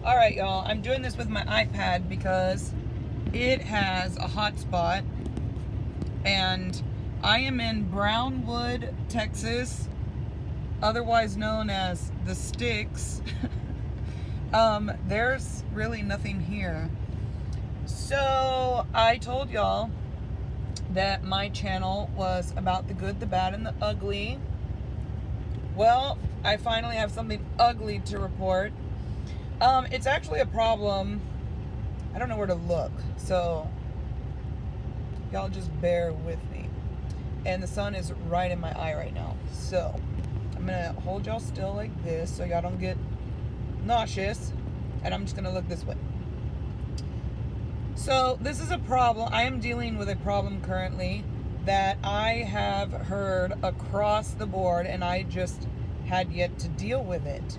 All right, y'all. I'm doing this with my iPad because it has a hotspot, and I am in Brownwood, Texas, otherwise known as the Sticks. There's really nothing here. So I told y'all that my channel was about the good, the bad, and the ugly. Well, I finally have something ugly to report. It's actually a problem. I don't know where to look, so y'all just bear with me. And the sun is right in my eye right now, so I'm gonna hold y'all still like this so y'all don't get nauseous, and I'm just gonna look this way. So this is a problem. I am dealing with a problem currently that I have heard across the board, and I just had yet to deal with it.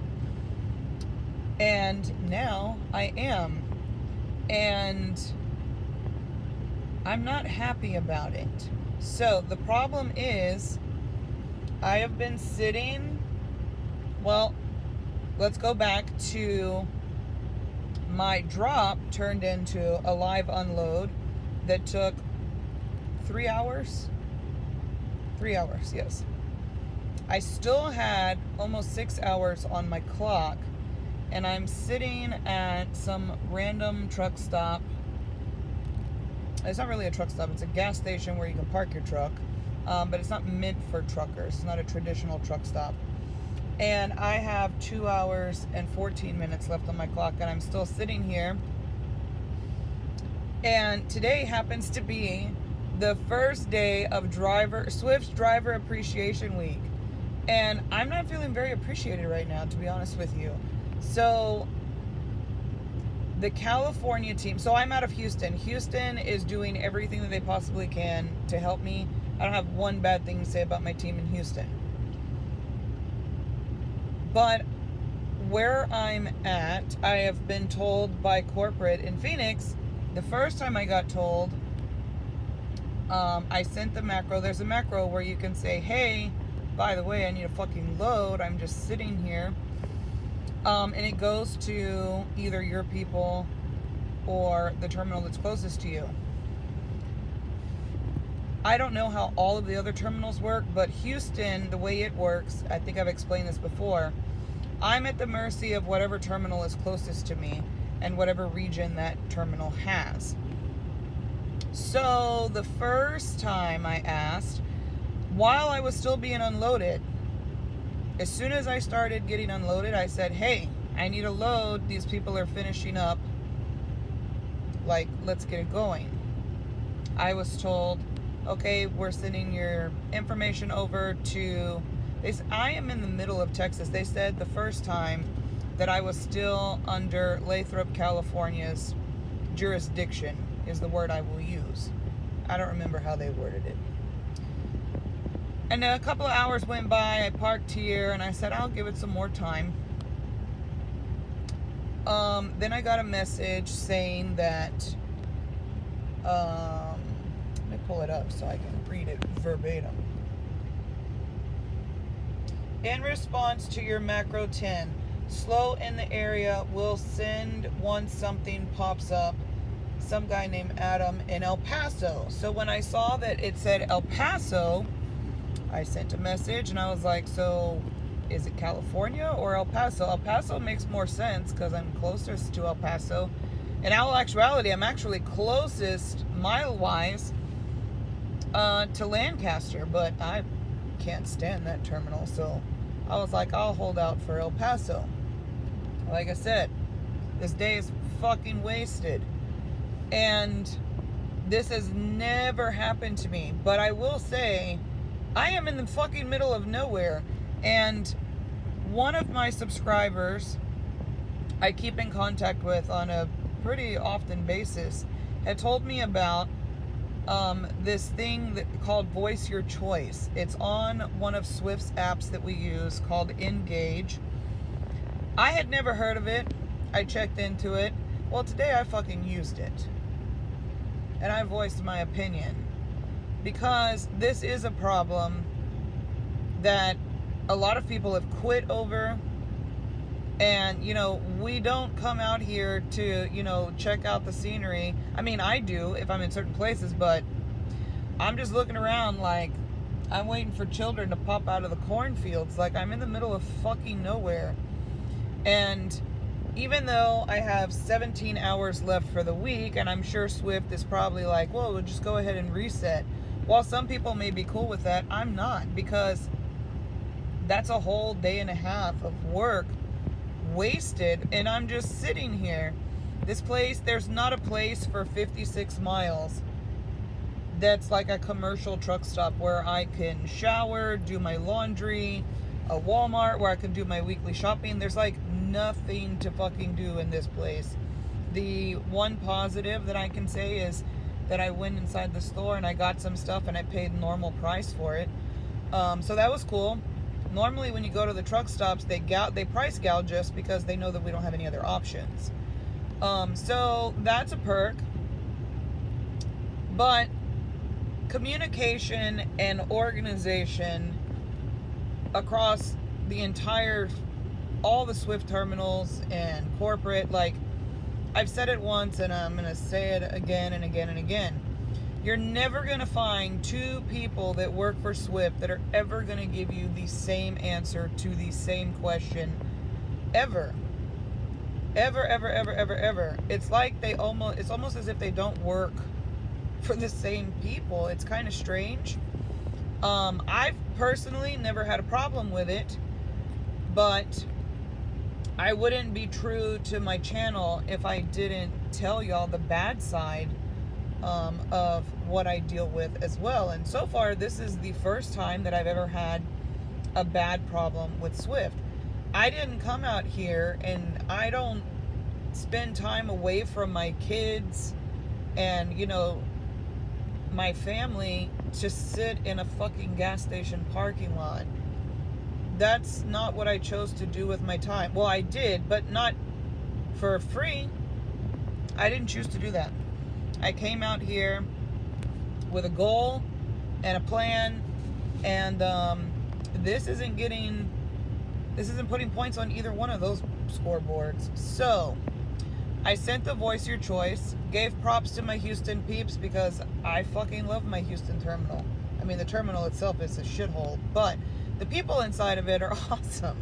And now I am. And I'm not happy about it. So the problem is, I have been sitting, well, let's go back to my drop turned into a live unload that took 3 hours. 3 hours, yes. I still had almost 6 hours on my clock, and I'm sitting at some random truck stop. It's not really a truck stop, it's a gas station where you can park your truck, but it's not meant for truckers. It's not a traditional truck stop. And I have 2 hours and 14 minutes left on my clock, and I'm still sitting here. And today happens to be the first day of Swift's Driver Appreciation Week. And I'm not feeling very appreciated right now, to be honest with you. So the California team, so I'm out of Houston. Houston is doing everything that they possibly can to help me. I don't have one bad thing to say about my team in Houston. But where I'm at, I have been told by corporate in Phoenix, the first time I got told, I sent the macro. There's a macro where you can say, hey, by the way, I need a fucking load. I'm just sitting here. And it goes to either your people or the terminal that's closest to you. I don't know how all of the other terminals work, but Houston, the way it works, I think I've explained this before, I'm at the mercy of whatever terminal is closest to me and whatever region that terminal has. So the first time I asked, while I was still being unloaded, as soon as I started getting unloaded, I said, hey, I need a load. These people are finishing up. Like, let's get it going. I was told, okay, we're sending your information over to... I am in the middle of Texas. They said the first time that I was still under Lathrop, California's jurisdiction is the word I will use. I don't remember how they worded it. And a couple of hours went by. I parked here and I said, I'll give it some more time. Then I got a message saying that, let me pull it up so I can read it verbatim. In response to your macro 10, slow in the area, will send once something pops up. Some guy named Adam in El Paso. So when I saw that it said El Paso, I sent a message and I was like, so is it California or El Paso? El Paso makes more sense because I'm closest to El Paso. In all actuality, I'm actually closest mile-wise to Lancaster, but I can't stand that terminal, so I was like, I'll hold out for El Paso. Like I said, this day is fucking wasted. And this has never happened to me. But I will say, I am in the fucking middle of nowhere. And one of my subscribers I keep in contact with on a pretty often basis had told me about this thing called Voice Your Choice. It's on one of Swift's apps that we use called Engage. I had never heard of it. I checked into it. Well, today I fucking used it. And I voiced my opinion. Because this is a problem that a lot of people have quit over. And, we don't come out here to, check out the scenery. I mean, I do if I'm in certain places, but I'm just looking around like I'm waiting for children to pop out of the cornfields. Like I'm in the middle of fucking nowhere. And even though I have 17 hours left for the week, and I'm sure Swift is probably like, well, we'll just go ahead and reset. While some people may be cool with that, I'm not, because that's a whole day and a half of work wasted, and I'm just sitting here. This place, there's not a place for 56 miles that's like a commercial truck stop where I can shower, do my laundry, a Walmart where I can do my weekly shopping. There's like nothing to fucking do in this place. The one positive that I can say is that I went inside the store and I got some stuff and I paid normal price for it. So that was cool. Normally when you go to the truck stops, they price gouge us because they know that we don't have any other options. So that's a perk. But communication and organization across the entire, all the Swift terminals and corporate, like I've said it once and I'm going to say it again and again and again. You're never going to find two people that work for Swift that are ever going to give you the same answer to the same question ever. Ever, ever, ever, ever, ever. It's like it's almost as if they don't work for the same people. It's kind of strange. I've personally never had a problem with it, but I wouldn't be true to my channel if I didn't tell y'all the bad side of what I deal with as well. And so far, this is the first time that I've ever had a bad problem with Swift. I didn't come out here, and I don't spend time away from my kids and, my family to sit in a fucking gas station parking lot. That's not what I chose to do with my time. Well, I did, but not for free. I didn't choose to do that. I came out here with a goal and a plan, and this isn't putting points on either one of those scoreboards. So I sent the voice your choice, gave props to my Houston peeps because I fucking love my Houston terminal. I mean, the terminal itself is a shithole, but the people inside of it are awesome.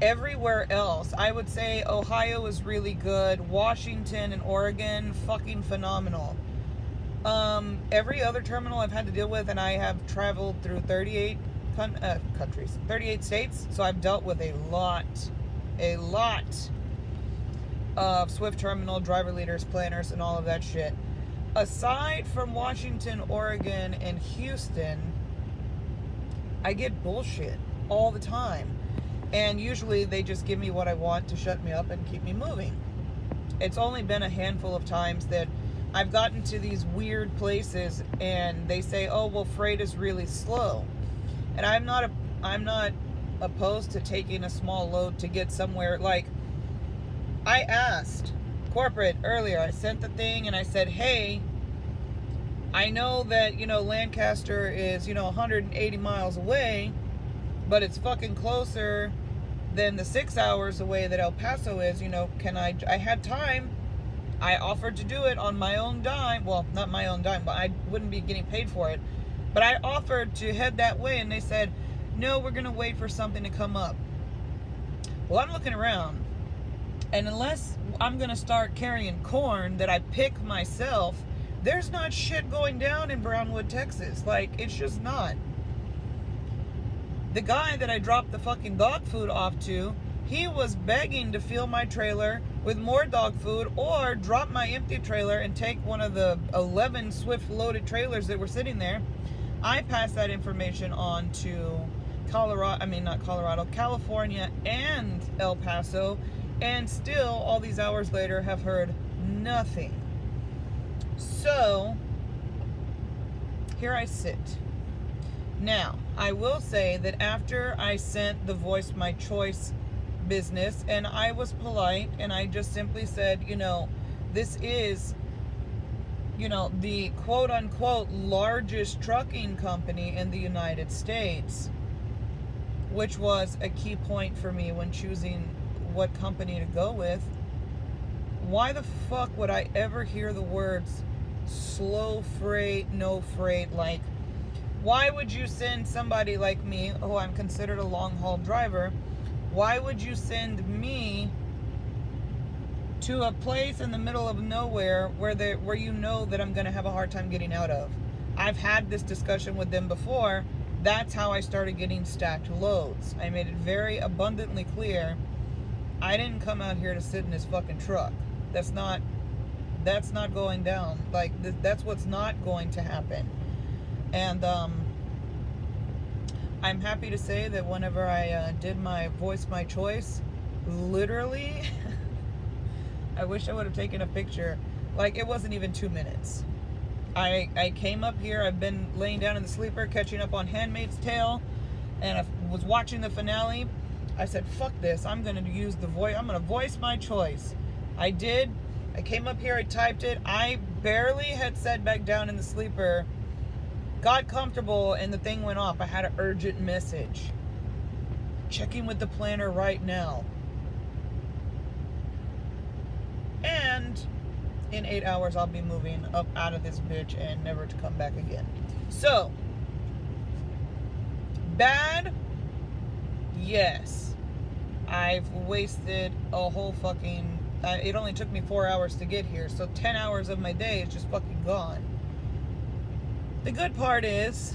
Everywhere else, I would say Ohio is really good. Washington and Oregon, fucking phenomenal. Every other terminal I've had to deal with, and I have traveled through 38 countries, 38 states, so I've dealt with a lot of Swift terminal driver leaders, planners, and all of that shit. Aside from Washington, Oregon, and Houston, I get bullshit all the time. And usually they just give me what I want to shut me up and keep me moving. It's only been a handful of times that I've gotten to these weird places and they say, oh, well, freight is really slow. And I'm not opposed to taking a small load to get somewhere. Like, I asked corporate earlier, I sent the thing and I said, hey, I know that, Lancaster is, 180 miles away, but it's fucking closer than the 6 hours away that El Paso is. I had time. I offered to do it on my own dime. Well, not my own dime, but I wouldn't be getting paid for it. But I offered to head that way, and they said, no, we're going to wait for something to come up. Well, I'm looking around, and unless I'm going to start carrying corn that I pick myself, there's not shit going down in Brownwood, Texas. Like, it's just not. The guy that I dropped the fucking dog food off to, he was begging to fill my trailer with more dog food or drop my empty trailer and take one of the 11 Swift loaded trailers that were sitting there. I passed that information on to California and El Paso, and still all these hours later have heard nothing. So here I sit. Now, I will say that after I sent the voice my choice business, and I was polite, and I just simply said, this is, the quote-unquote largest trucking company in the United States. which was a key point for me when choosing what company to go with. Why the fuck would I ever hear the words slow freight, no freight? Like, why would you send somebody like me, who I'm considered a long haul driver, why would you send me to a place in the middle of nowhere where you know that I'm going to have a hard time getting out of? I've had this discussion with them before. That's how I started getting stacked loads. I made it very abundantly clear, I didn't come out here to sit in this fucking truck. That's not going down. Like, that's what's not going to happen. And I'm happy to say that whenever I did my voice my choice, literally I wish I would have taken a picture. Like, it wasn't even 2 minutes. I came up here, I've been laying down in the sleeper catching up on Handmaid's Tale, and I was watching the finale. I said, fuck this, I'm gonna use the voice, I'm gonna voice my choice. I did. I came up here, I typed it. I barely had sat back down in the sleeper, got comfortable, and the thing went off. I had an urgent message. Checking with the planner right now. And in 8 hours, I'll be moving up out of this bitch and never to come back again. So, bad? Yes. I've wasted a whole fucking... it only took me 4 hours to get here, so 10 hours of my day is just fucking gone. The good part is,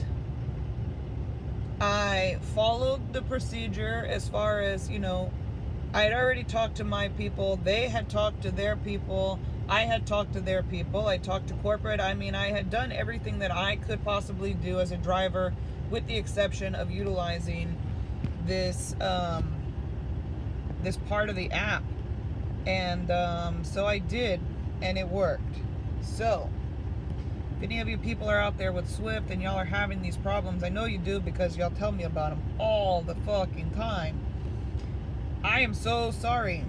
I followed the procedure as far as, I had already talked to my people, they had talked to their people, I had talked to their people, I talked to corporate. I mean, I had done everything that I could possibly do as a driver, with the exception of utilizing this, this part of the app. And so I did, and it worked. So, if any of you people are out there with Swift and y'all are having these problems, I know you do because y'all tell me about them all the fucking time. I am so sorry.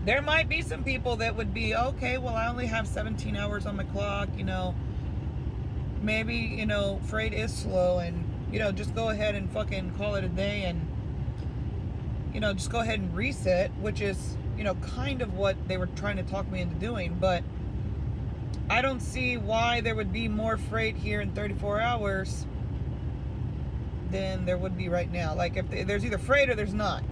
There might be some people that would be, okay, well, I only have 17 hours on my clock, maybe, freight is slow, and, just go ahead and fucking call it a day, and, just go ahead and reset, which is, kind of what they were trying to talk me into doing. But I don't see why there would be more freight here in 34 hours than there would be right now. Like, if there's either freight or there's not.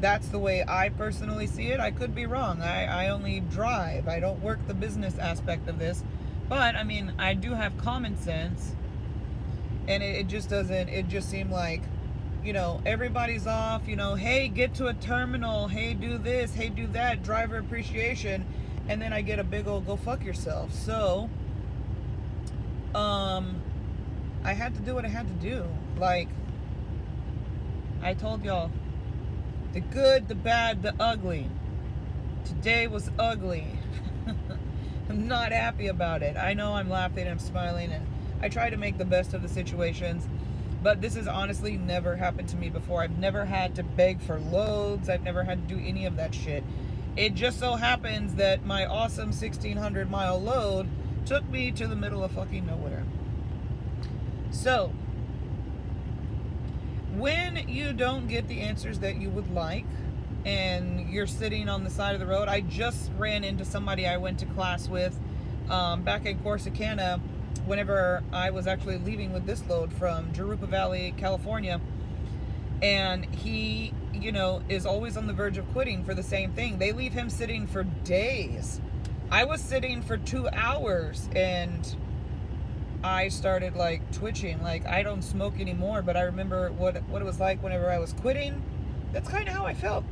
That's the way I personally see it. I could be wrong. I only drive. I don't work the business aspect of this. But, I mean, I do have common sense. And it just doesn't, it just seemed like, everybody's off, hey, get to a terminal, hey, do this, hey, do that, driver appreciation, and then I get a big old go fuck yourself. So, I had to do what I had to do. Like, I told y'all, the good, the bad, the ugly. Today was ugly. I'm not happy about it. I know I'm laughing, I'm smiling, and I try to make the best of the situations. But this has honestly never happened to me before. I've never had to beg for loads. I've never had to do any of that shit. It just so happens that my awesome 1,600 mile load took me to the middle of fucking nowhere. So, when you don't get the answers that you would like, and you're sitting on the side of the road, I just ran into somebody I went to class with back in Corsicana, whenever I was actually leaving with this load from Jurupa Valley, California. And he, is always on the verge of quitting for the same thing. They leave him sitting for days. I was sitting for 2 hours, and I started like twitching. Like, I don't smoke anymore, but I remember what it was like whenever I was quitting. That's kind of how I felt.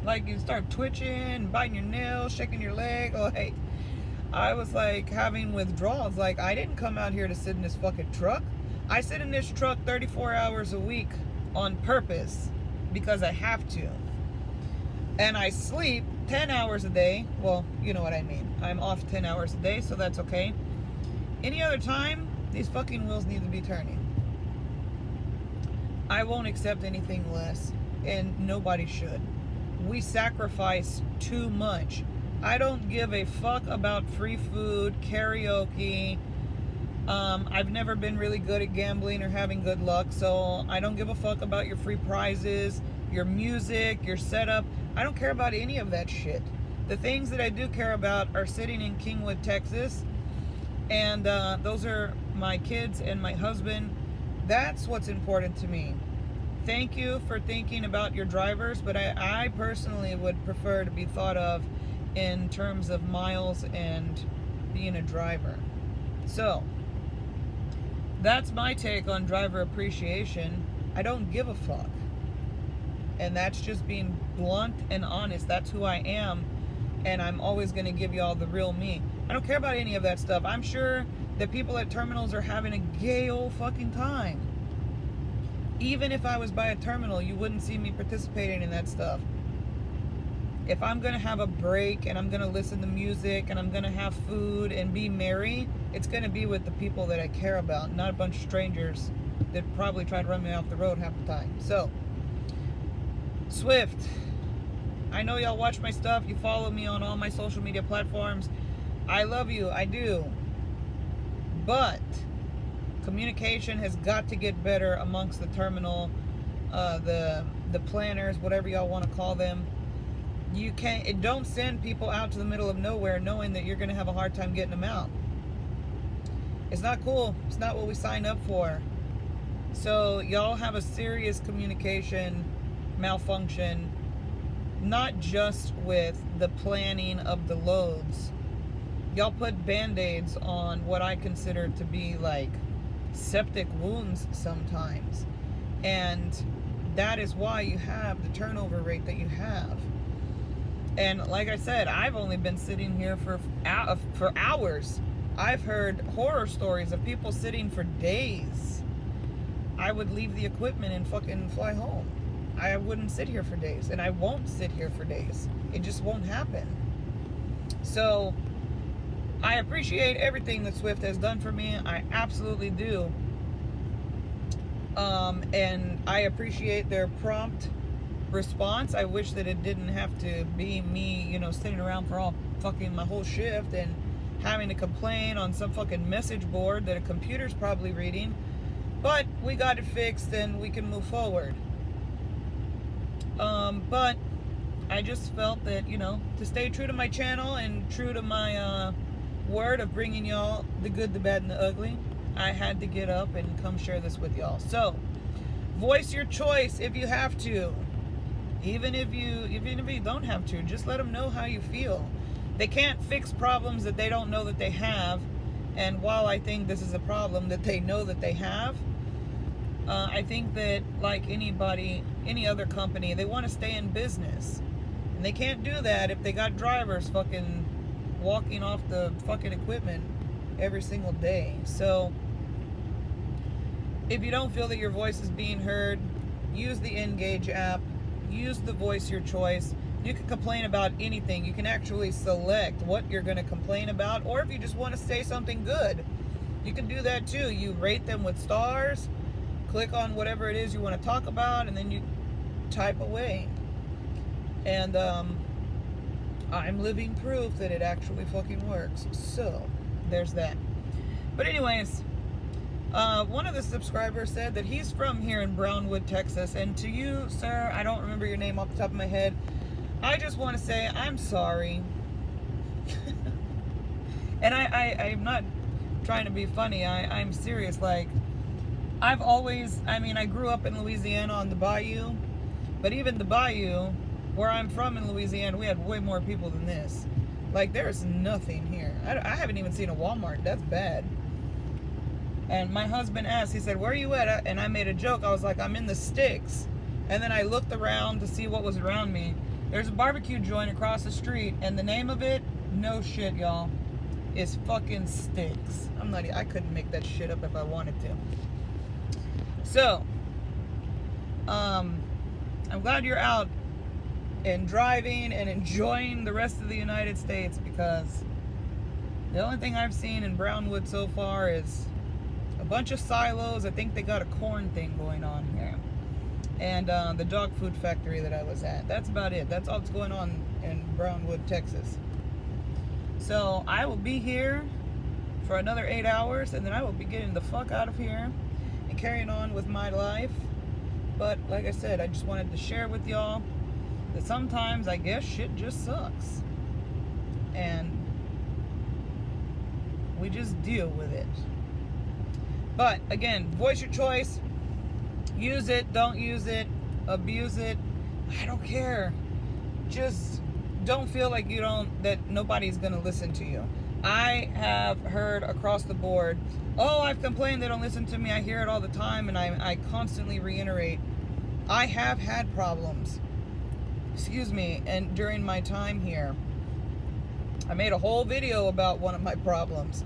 Like, you start twitching, biting your nails, shaking your leg. Like, I was like having withdrawals. Like, I didn't come out here to sit in this fucking truck. I sit in this truck 34 hours a week on purpose because I have to. And I sleep 10 hours a day. Well, you know what I mean. I'm off 10 hours a day, so that's okay. Any other time, these fucking wheels need to be turning. I won't accept anything less, and nobody should. We sacrifice too much. I don't give a fuck about free food, karaoke, I've never been really good at gambling or having good luck, so I don't give a fuck about your free prizes, your music, your setup. I don't care about any of that shit. The things that I do care about are sitting in Kingwood, Texas, and those are my kids and my husband. That's what's important to me. Thank you for thinking about your drivers, but I personally would prefer to be thought of in terms of miles and being a driver. So, that's my take on driver appreciation. I don't give a fuck. And that's just being blunt and honest. That's who I am. And I'm always going to give y'all the real me. I don't care about any of that stuff. I'm sure that people at terminals are having a gay old fucking time. Even if I was by a terminal, you wouldn't see me participating in that stuff. If I'm going to have a break and I'm going to listen to music and I'm going to have food and be merry, it's going to be with the people that I care about, not a bunch of strangers that probably try to run me off the road half the time. So, Swift, I know y'all watch my stuff. You follow me on all my social media platforms. I love you. I do. But communication has got to get better amongst the terminal, the planners, whatever y'all want to call them. You can't, don't send people out to the middle of nowhere knowing that you're going to have a hard time getting them out. It's not cool. It's not what we signed up for. So y'all have a serious communication malfunction, not just with the planning of the loads. Y'all put band-aids on what I consider to be like septic wounds sometimes. And that is why you have the turnover rate that you have. And like I said, I've only been sitting here for hours. I've heard horror stories of people sitting for days. I would leave the equipment and fucking fly home. I wouldn't sit here for days, and I won't sit here for days. It just won't happen. So I appreciate everything that Swift has done for me. I absolutely do. And I appreciate their prompt response. I wish that it didn't have to be me, sitting around for all fucking my whole shift and having to complain on some fucking message board that a computer's probably reading. But we got it fixed and we can move forward. But I just felt that, to stay true to my channel and true to my word of bringing y'all the good, the bad, and the ugly, I had to get up and come share this with y'all. So, voice your choice if you have to. Even if you don't have to, just let them know how you feel. They can't fix problems that they don't know that they have. And while I think this is a problem that they know that they have, I think that like anybody, any other company, they want to stay in business. And they can't do that if they got drivers fucking walking off the fucking equipment every single day. So if you don't feel that your voice is being heard, use the Engage app. Use the voice your choice. You can complain about anything. You can actually select what you're going to complain about, or if you just want to say something good, you can do that too. You rate them with stars, click on whatever it is you want to talk about, and then you type away. And I'm living proof that it actually fucking works. So there's that. But anyways, one of the subscribers said that he's from here in Brownwood, Texas. And to you, sir, I don't remember your name off the top of my head. I just want to say I'm sorry. And I'm not trying to be funny. I'm serious. Like, I grew up in Louisiana on the Bayou. But even the Bayou, where I'm from in Louisiana, we had way more people than this. Like, there's nothing here. I haven't even seen a Walmart. That's bad. And my husband asked, he said, "Where are you at?" And I made a joke. I was like, "I'm in the sticks." And then I looked around to see what was around me. There's a barbecue joint across the street, and the name of it, no shit, y'all, is fucking Sticks. I couldn't make that shit up if I wanted to. So, I'm glad you're out and driving and enjoying the rest of the United States, because the only thing I've seen in Brownwood so far is a bunch of silos. I think they got a corn thing going on here. And the dog food factory that I was at. That's about it. That's all that's going on in Brownwood, Texas. So I will be here for another 8 hours, and then I will be getting the fuck out of here and carrying on with my life. But like I said, I just wanted to share with y'all that sometimes I guess shit just sucks. And we just deal with it. But again, voice your choice. Use it, don't use it, abuse it. I don't care. Just don't feel like that nobody's gonna listen to you. I have heard across the board, oh, I've complained they don't listen to me. I hear it all the time, and I constantly reiterate, I have had problems. Excuse me, and during my time here, I made a whole video about one of my problems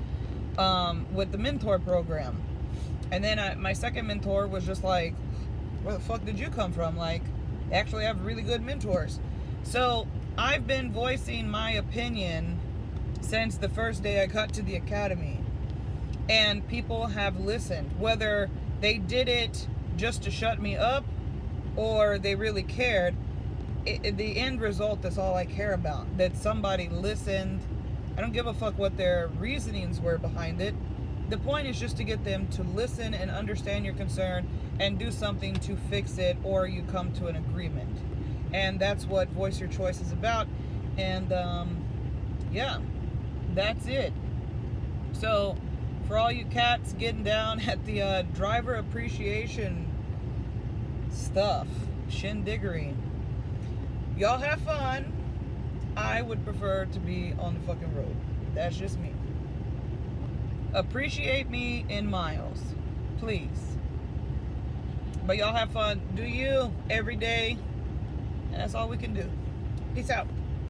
with the mentor program. And then my second mentor was just like, where the fuck did you come from? Like, they actually have really good mentors. So I've been voicing my opinion since the first day I got to the academy. And people have listened. Whether they did it just to shut me up or they really cared, the end result is all I care about. That somebody listened. I don't give a fuck what their reasonings were behind it. The point is just to get them to listen and understand your concern and do something to fix it, or you come to an agreement. And that's what Voice Your Choice is about. And yeah, that's it. So for all you cats getting down at the driver appreciation stuff, shindiggery, y'all have fun. I would prefer to be on the fucking road. That's just me. Appreciate me in miles, please. But y'all have fun. Do you every day. And that's all we can do. Peace out.